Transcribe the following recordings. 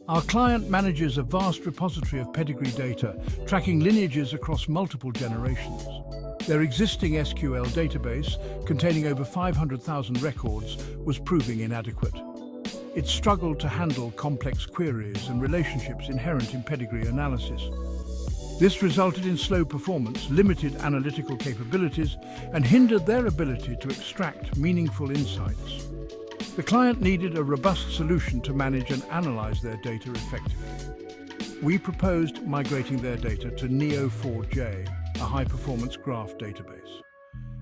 Our client manages a vast repository of pedigree data, tracking lineages across multiple generations. Their existing SQL database, containing over 500,000 records, was proving inadequate. It struggled to handle complex queries and relationships inherent in pedigree analysis. This resulted in slow performance, limited analytical capabilities, and hindered their ability to extract meaningful insights. The client needed a robust solution to manage and analyze their data effectively. We proposed migrating their data to Neo4j, a high-performance graph database.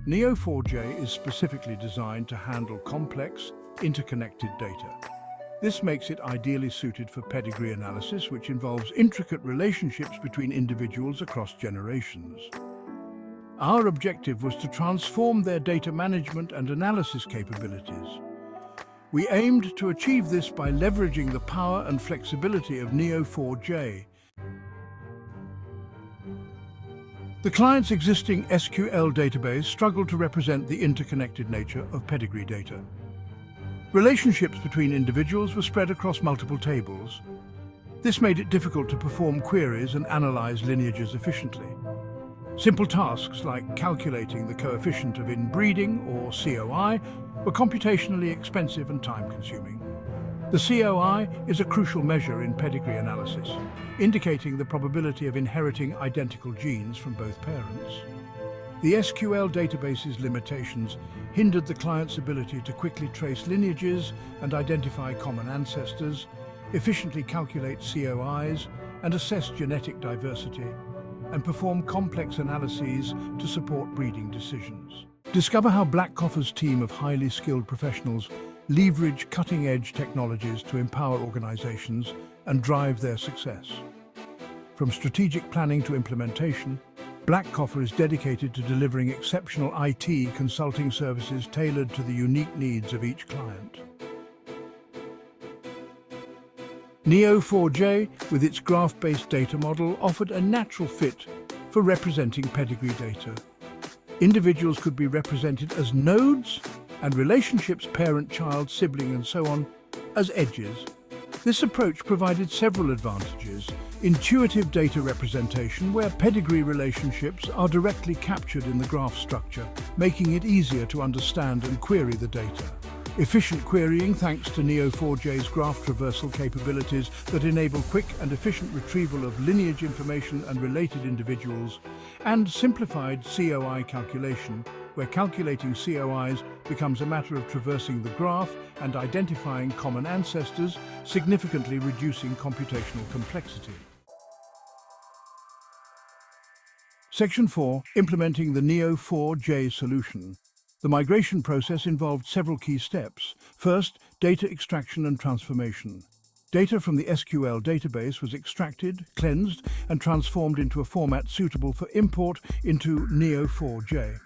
Neo4j is specifically designed to handle complex, interconnected data. This makes it ideally suited for pedigree analysis, which involves intricate relationships between individuals across generations. Our objective was to transform their data management and analysis capabilities. We aimed to achieve this by leveraging the power and flexibility of Neo4j. The client's existing SQL database struggled to represent the interconnected nature of pedigree data. Relationships between individuals were spread across multiple tables. This made it difficult to perform queries and analyze lineages efficiently. Simple tasks like calculating the coefficient of inbreeding, or COI, were computationally expensive and time-consuming. The COI is a crucial measure in pedigree analysis, indicating the probability of inheriting identical genes from both parents. The SQL database's limitations hindered the client's ability to quickly trace lineages and identify common ancestors, efficiently calculate COIs and assess genetic diversity, and perform complex analyses to support breeding decisions. Discover how Blackcoffer's team of highly skilled professionals leverage cutting-edge technologies to empower organizations and drive their success. From strategic planning to implementation, Blackcoffer is dedicated to delivering exceptional IT consulting services tailored to the unique needs of each client. Neo4j, with its graph-based data model, offered a natural fit for representing pedigree data. Individuals could be represented as nodes, and relationships, parent, child, sibling, and so on, as edges. This approach provided several advantages: intuitive data representation, where pedigree relationships are directly captured in the graph structure, making it easier to understand and query the data. Efficient querying, thanks to Neo4j's graph traversal capabilities that enable quick and efficient retrieval of lineage information and related individuals, and simplified COI calculation, where calculating COIs becomes a matter of traversing the graph and identifying common ancestors, significantly reducing computational complexity. Section 4. Implementing the Neo4j solution. The migration process involved several key steps. First, data extraction and transformation. Data from the SQL database was extracted, cleansed, and transformed into a format suitable for import into Neo4j.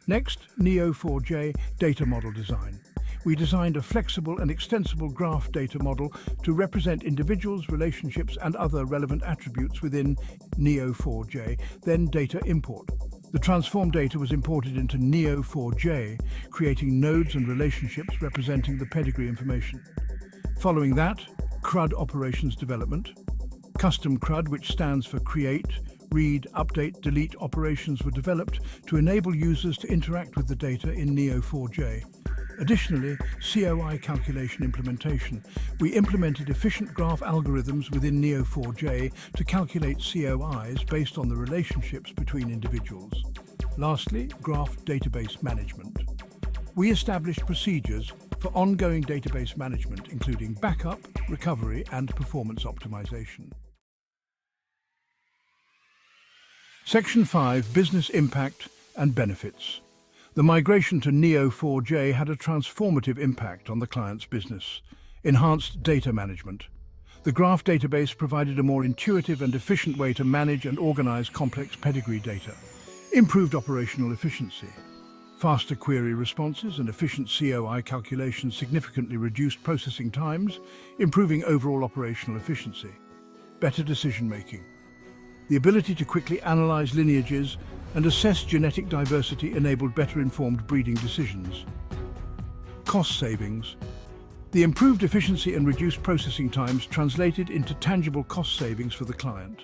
Next, Neo4j data model design. We designed a flexible and extensible graph data model to represent individuals, relationships, and other relevant attributes within Neo4j, then data import. The transformed data was imported into Neo4j, creating nodes and relationships representing the pedigree information. Following that, CRUD operations development. Custom CRUD, which stands for create, read, update, delete operations, were developed to enable users to interact with the data in Neo4j. Additionally, COI calculation implementation. We implemented efficient graph algorithms within Neo4j to calculate COIs based on the relationships between individuals. Lastly, graph database management. We established procedures for ongoing database management, including backup, recovery, and performance optimization. Section 5. Business impact and benefits. The migration to Neo4j had a transformative impact on the client's business. Enhanced data management. The graph database provided a more intuitive and efficient way to manage and organize complex pedigree data. Improved operational efficiency. Faster query responses and efficient COI calculations significantly reduced processing times, improving overall operational efficiency. Better decision-making. The ability to quickly analyze lineages and assess genetic diversity enabled better informed breeding decisions. Cost savings. The improved efficiency and reduced processing times translated into tangible cost savings for the client.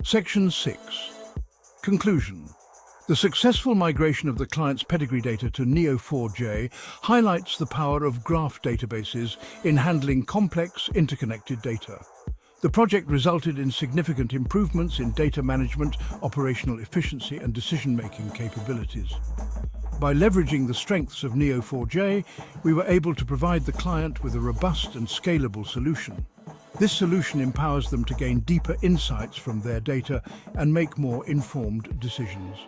Section 6. Conclusion. The successful migration of the client's pedigree data to Neo4j highlights the power of graph databases in handling complex, interconnected data. The project resulted in significant improvements in data management, operational efficiency, and decision-making capabilities. By leveraging the strengths of Neo4j, we were able to provide the client with a robust and scalable solution. This solution empowers them to gain deeper insights from their data and make more informed decisions.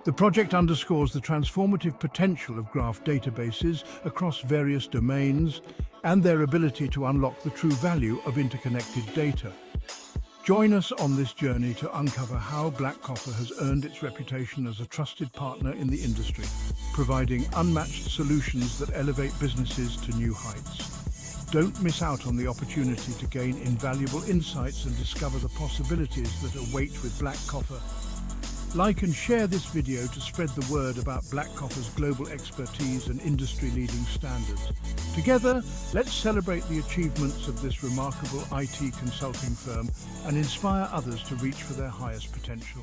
The project underscores the transformative potential of graph databases across various domains and their ability to unlock the true value of interconnected data. Join us on this journey to uncover how Blackcoffer has earned its reputation as a trusted partner in the industry, providing unmatched solutions that elevate businesses to new heights. Don't miss out on the opportunity to gain invaluable insights and discover the possibilities that await with Blackcoffer. Like and share this video to spread the word about Blackcoffer's global expertise and industry-leading standards. Together, let's celebrate the achievements of this remarkable IT consulting firm and inspire others to reach for their highest potential.